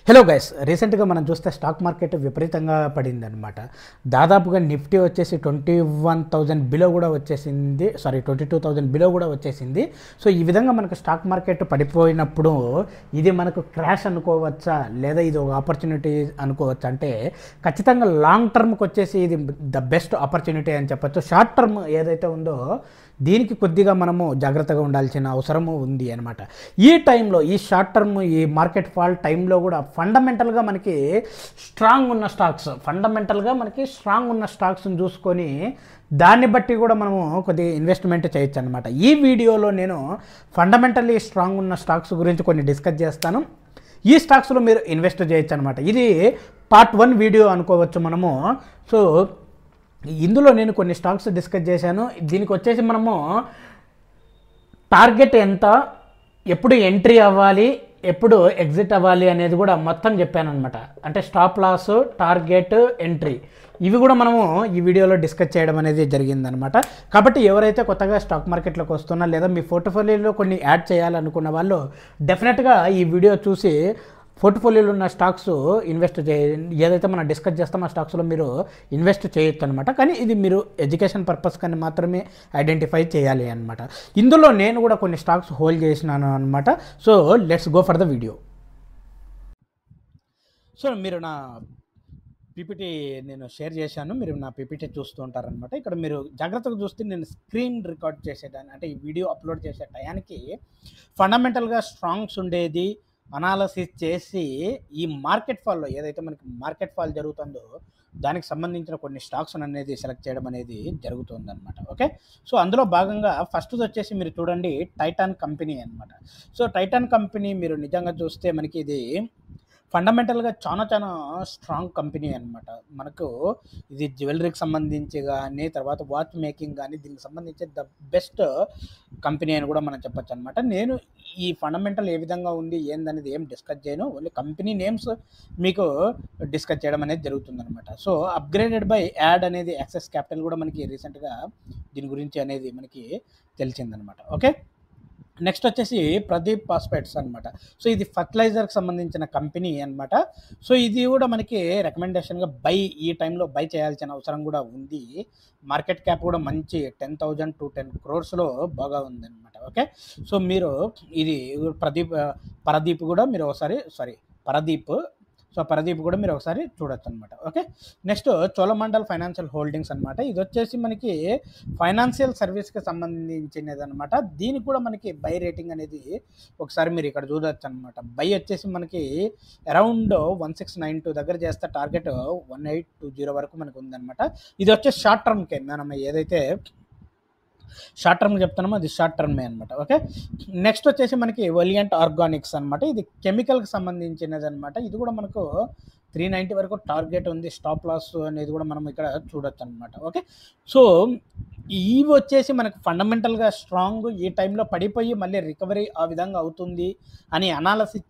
Hello guys, రీసెంట్గా మనం చూస్తే స్టాక్ మార్కెట్ విపరీతంగా పడింది అనమాట. దాదాపుగా నిఫ్టీ వచ్చేసి 21,000 బిలో కూడా వచ్చేసింది, 22,000 బిలో కూడా వచ్చేసింది. సో ఈ విధంగా మనకు స్టాక్ మార్కెట్ పడిపోయినప్పుడు ఇది మనకు క్రాష్ అనుకోవచ్చా, లేదా ఇది ఒక ఆపర్చునిటీ అనుకోవచ్చా అంటే ఖచ్చితంగా లాంగ్ టర్మ్కి వచ్చేసి ఇది ద బెస్ట్ ఆపర్చునిటీ అని చెప్పచ్చు. షార్ట్ టర్మ్ ఏదైతే ఉందో దీనికి కొద్దిగా మనము జాగ్రత్తగా ఉండాల్సిన అవసరము ఉంది అనమాట. ఈ టైంలో, ఈ షార్ట్ టర్మ్, ఈ మార్కెట్ ఫాల్ టైంలో కూడా ఫండమెంటల్గా మనకి స్ట్రాంగ్ ఉన్న స్టాక్స్ని చూసుకొని దాన్ని బట్టి కూడా మనము కొద్దిగా ఇన్వెస్ట్మెంట్ చేయొచ్చు అనమాట. ఈ వీడియోలో నేను ఫండమెంటల్లీ స్ట్రాంగ్ ఉన్న స్టాక్స్ గురించి కొన్ని డిస్కస్ చేస్తాను. ఈ స్టాక్స్లో మీరు ఇన్వెస్ట్ చేయొచ్చు అనమాట. ఇది పార్ట్ 1 వీడియో అనుకోవచ్చు మనము. సో ఇందులో నేను కొన్ని స్టాక్స్ డిస్కస్ చేశాను. దీనికి వచ్చేసి మనము టార్గెట్ ఎంత, ఎప్పుడు ఎంట్రీ అవ్వాలి, ఎప్పుడు ఎగ్జిట్ అవ్వాలి అనేది కూడా మొత్తం చెప్పాను అనమాట. అంటే స్టాప్ లాస్, టార్గెట్, ఎంట్రీ ఇవి కూడా మనము ఈ వీడియోలో డిస్కస్ చేయడం అనేది జరిగిందనమాట. కాబట్టి ఎవరైతే కొత్తగా స్టాక్ మార్కెట్లోకి వస్తున్నా లేదా మీ పోర్ట్ఫోలియోలో కొన్ని యాడ్ చేయాలనుకున్న వాళ్ళు డెఫినెట్గా ఈ వీడియో చూసి పోర్ట్ఫోలియోలో ఉన్న స్టాక్స్ ఇన్వెస్ట్ ఏదైతే మనం డిస్కస్ చేస్తామో ఆ స్టాక్స్లో మీరు ఇన్వెస్ట్ చేయొచ్చు అనమాట. కానీ ఇది మీరు ఎడ్యుకేషన్ పర్పస్ కానీ మాత్రమే ఐడెంటిఫై చేయాలి అనమాట. ఇందులో నేను కూడా కొన్ని స్టాక్స్ హోల్డ్ చేసినాను అనమాట. So let's go for the video. So మీరు నా పీపీటీ నేను షేర్ చేశాను, మీరు నా పీపీటీ చూస్తూ ఉంటారనమాట. ఇక్కడ మీరు జాగ్రత్తగా చూస్తే నేను స్క్రీన్ రికార్డ్ చేసేదాన్ని, అంటే ఈ వీడియో అప్లోడ్ చేసే టయానికి ఫండమెంటల్గా స్ట్రాంగ్స్ ఉండేది అనాలసిస్ చేసి ఈ మార్కెట్ ఫాల్లో ఏదైతే మనకి మార్కెట్ ఫాల్ జరుగుతుందో దానికి సంబంధించిన కొన్ని స్టాక్స్ అనేది సెలెక్ట్ చేయడం అనేది జరుగుతుందన్నమాట. ఓకే, సో అందులో భాగంగా ఫస్ట్ వచ్చేసి మీరు చూడండి టైటాన్ కంపెనీ అనమాట. సో టైటాన్ కంపెనీ మీరు నిజంగా చూస్తే మనకి ఇది ఫండమెంటల్గా చాలా స్ట్రాంగ్ కంపెనీ అనమాట. మనకు ఇది జ్యువెలరీకి సంబంధించి కానీ, తర్వాత వాచ్ మేకింగ్ కానీ, దీనికి సంబంధించి ద బెస్ట్ కంపెనీ అని కూడా మనం చెప్పచ్చు అనమాట. నేను ఈ ఫండమెంటల్ ఏ విధంగా ఉంది ఏందనేది ఏం డిస్కస్ చేయను, ఓన్లీ కంపెనీ నేమ్స్ మీకు డిస్కస్ చేయడం అనేది జరుగుతుందన్నమాట. సో అప్గ్రేడెడ్ బై యాడ్ అనేది యాక్సెస్ క్యాపిటల్ కూడా మనకి రీసెంట్గా దీని గురించి అనేది మనకి తెలిసిందనమాట. ఓకే, నెక్స్ట్ వచ్చేసి ప్రదీప్ ఫాస్ఫేట్స్ అనమాట. సో ఇది ఫర్టిలైజర్కి సంబంధించిన కంపెనీ అనమాట. సో ఇది కూడా మనకి రికమెండేషన్గా ఈ టైంలో బై చేయాల్సిన అవసరం కూడా ఉంది. మార్కెట్ క్యాప్ కూడా మంచి 10,000 to 10 crores బాగా ఉందన్నమాట. ఓకే, సో మీరు ఇది పరదీప్ కూడా మీరు ఒకసారి పరదీప్ కూడా మీరు ఒకసారి చూడొచ్చు అనమాట. Okay, next Cholamandal financial holdings అనమాట. ఇది వచ్చేసి మనకి ఫైనాన్షియల్ సర్వీస్కి సంబంధించినది అనమాట. దీనికి కూడా మనకి బై రేటింగ్ అనేది ఒకసారి మీరు ఇక్కడ చూడొచ్చు అనమాట. బై వచ్చేసి మనకి అరౌండ్ 1692 దగ్గర చేస్తే టార్గెట్ 1820 వరకు మనకు ఉందన్నమాట. ఇది వచ్చేసి షార్ట్ టర్మ్కే, మనం ఏదైతే షార్ట్ టర్మ్ చెప్తున్నామో అది షార్ట్ టర్మే అనమాట. ఓకే, నెక్స్ట్ వచ్చేసి మనకి ఒలియంట్ ఆర్గానిక్స్ అనమాట. ఇది కెమికల్కి సంబంధించినది అనమాట. ఇది కూడా మనకు 390 వరకు టార్గెట్ ఉంది. స్టాప్ లాస్ అనేది కూడా మనం ఇక్కడ చూడొచ్చు అనమాట. ఓకే, సో ఇవి వచ్చేసి మనకు ఫండమెంటల్గా స్ట్రాంగ్, ఈ టైంలో పడిపోయి మళ్ళీ రికవరీ ఆ విధంగా అవుతుంది అని అనాలసిస్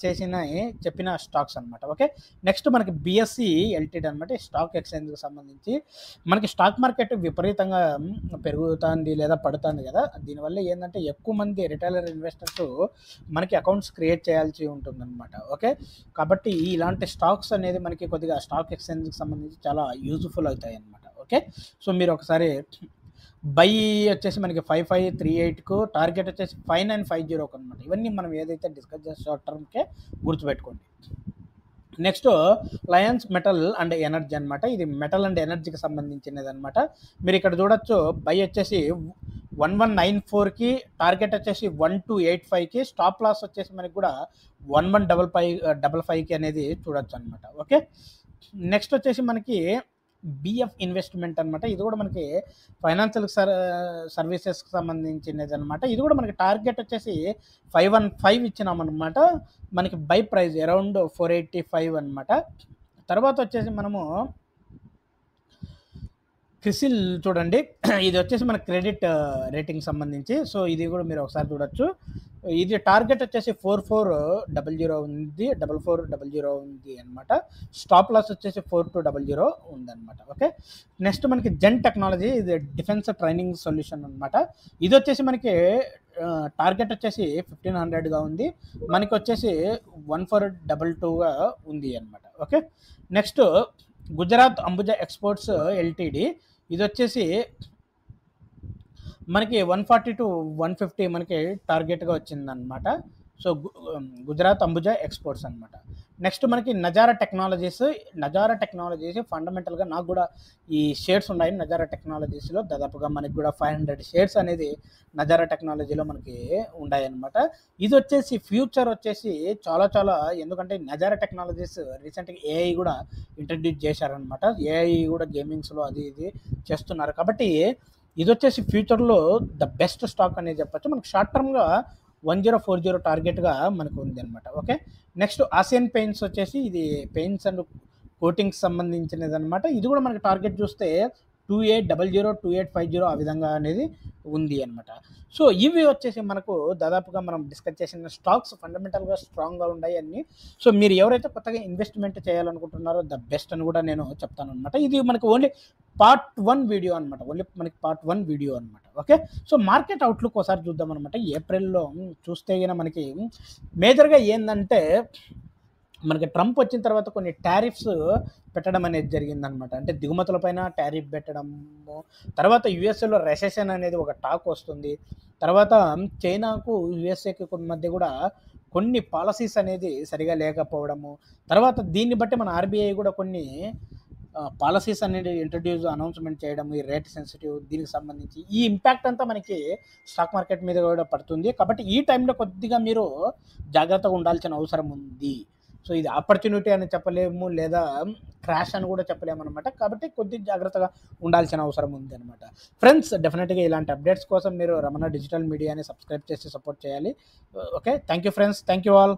చెప్పిన స్టాక్స్ అనమాట. ఓకే, నెక్స్ట్ మనకి బిఎస్సి ఎల్టీడీ అనమాట. స్టాక్ ఎక్స్చేంజ్కి సంబంధించి మనకి స్టాక్ మార్కెట్ విపరీతంగా పెరుగుతుంది లేదా పడుతుంది కదా. దీనివల్ల ఏంటంటే ఎక్కువ మంది రిటైలర్ ఇన్వెస్టర్స్ మనకి అకౌంట్స్ క్రియేట్ చేయాల్సి ఉంటుందన్నమాట. ఓకే, కాబట్టి ఇలాంటి స్టాక్స్ అనేది మనకి కొద్దిగా స్టాక్ ఎక్స్చేంజ్కి సంబంధించి చాలా యూజ్ఫుల్ అవుతాయి అన్నమాట. ఓకే, సో మీరు ఒకసారి బై వచ్చేసి మనకి 5538కు టార్గెట్ వచ్చేసి 5950 అనమాట. ఇవన్నీ మనం ఏదైతే డిస్కస్ చేసే షార్ట్ టర్మ్కే గుర్తుపెట్టుకోండి. Next Lions metal and energy అనమాట. ఇది మెటల్ అండ్ ఎనర్జీకి సంబంధించినది అనమాట. మీరు ఇక్కడ చూడొచ్చు బై వచ్చేసి 1194కి, టార్గెట్ వచ్చేసి 1285కి, స్టాప్ లాస్ వచ్చేసి మనకి కూడా 1155కి అనేది చూడొచ్చు అనమాట. ఓకే, నెక్స్ట్ వచ్చేసి మనకి బిఎఫ్ ఇన్వెస్ట్మెంట్ అనమాట. ఇది కూడా మనకి ఫైనాన్షియల్ సర్వీసెస్కి సంబంధించినది అనమాట. ఇది కూడా మనకి టార్గెట్ వచ్చేసి 515 ఇచ్చినామన్నమాట. మనకి బై ప్రైస్ అరౌండ్ 485 అనమాట. తర్వాత వచ్చేసి మనము క్రిసిల్ చూడండి, ఇది వచ్చేసి మన క్రెడిట్ రేటింగ్ సంబంధించి. సో ఇది కూడా మీరు ఒకసారి చూడొచ్చు. ఇది టార్గెట్ వచ్చేసి 4400 ఉంది, 4400 ఉంది అనమాట. స్టాప్ లాస్ వచ్చేసి 4200 ఉందన్నమాట. ఓకే, నెక్స్ట్ మనకి జెన్ టెక్నాలజీ, ఇది డిఫెన్స్ ట్రైనింగ్ సొల్యూషన్ అనమాట. ఇది వచ్చేసి మనకి టార్గెట్ వచ్చేసి 1500గా ఉంది, మనకి వచ్చేసి 1422గా ఉంది అనమాట. Okay, next Gujarat Ambuja exports LTD, ఇది వచ్చేసి మనకి 140 to 150 మనకి టార్గెట్గా వచ్చిందనమాట. సో గుజరాత్ అంబుజా ఎక్స్పోర్ట్స్ అనమాట. నెక్స్ట్ మనకి నజారా టెక్నాలజీస్ ఫండమెంటల్గా నాకు కూడా ఈ షేర్స్ ఉన్నాయి నజారా టెక్నాలజీస్లో. దాదాపుగా మనకి కూడా 500 షేర్స్ అనేది నజారా టెక్నాలజీలో మనకి ఉన్నాయి అనమాట. ఇది వచ్చేసి ఫ్యూచర్ వచ్చేసి చాలా చాలా, ఎందుకంటే నజారా టెక్నాలజీస్ రీసెంట్గా ఏఐ కూడా ఇంట్రడ్యూస్ చేశారనమాట. ఏఐ కూడా గేమింగ్స్లో అది ఇది చేస్తున్నారు, కాబట్టి ఇది వచ్చేసి ఫ్యూచర్లో ద బెస్ట్ స్టాక్ అనేది చెప్పచ్చు. మనకి షార్ట్ టర్మ్గా 1040 టార్గెట్గా మనకు ఉంది అనమాట. ఓకే, నెక్స్ట్ ఆసియన్ పెయింట్స్ వచ్చేసి ఇది పెయింట్స్ అండ్ కోటింగ్స్ సంబంధించినది అనమాట. ఇది కూడా మనకి టార్గెట్ చూస్తే 2800 2850 ఆ విధంగా అనేది ఉంది అనమాట. సో ఇవి వచ్చేసి మనకు దాదాపుగా మనం డిస్కస్ చేసిన స్టాక్స్ ఫండమెంటల్గా స్ట్రాంగ్గా ఉన్నాయి అన్ని. సో మీరు ఎవరైతే కొత్తగా ఇన్వెస్ట్మెంట్ చేయాలనుకుంటున్నారో ద బెస్ట్ అని కూడా నేను చెప్తాను అనమాట. ఇది మనకు ఓన్లీ పార్ట్ 1 వీడియో అనమాట, ఓకే, సో మార్కెట్ అవుట్లుక్ ఒకసారి చూద్దాం అనమాట. ఏప్రిల్లో చూస్తే గిన మనకి మేజర్గా ఏంటంటే మనకి ట్రంప్ వచ్చిన తర్వాత కొన్ని టారిఫ్స్ పెట్టడం అనేది జరిగిందనమాట. అంటే దిగుమతులపైన టారిఫ్ పెట్టడము, తర్వాత యుఎస్ఏలో రెసెషన్ అనేది ఒక టాక్ వస్తుంది, తర్వాత చైనాకు యుఎస్ఏకి మధ్య కూడా కొన్ని పాలసీస్ అనేది సరిగా లేకపోవడము, తర్వాత దీన్ని బట్టి మన ఆర్బీఐ కూడా కొన్ని పాలసీస్ అనేది అనౌన్స్మెంట్ చేయడం, ఈ రేట్ సెన్సిటివ్ దీనికి సంబంధించి ఈ ఇంపాక్ట్ అంతా మనకి స్టాక్ మార్కెట్ మీద కూడా పడుతుంది. కాబట్టి ఈ టైంలో కొద్దిగా మీరు జాగ్రత్తగా ఉండాల్సిన అవసరం ఉంది. సో ఇది ఆపర్చునిటీ అని చెప్పలేము, లేదా క్రాష్ అని కూడా చెప్పలేము అనమాట. కాబట్టి కొద్దిగా జాగ్రత్తగా ఉండాల్సిన అవసరం ఉంది అనమాట. ఫ్రెండ్స్, డెఫినెట్గా ఇలాంటి అప్డేట్స్ కోసం మీరు రమణ డిజిటల్ మీడియాని సబ్స్క్రైబ్ చేసి సపోర్ట్ చేయాలి. Okay, thank you friends, thank you all.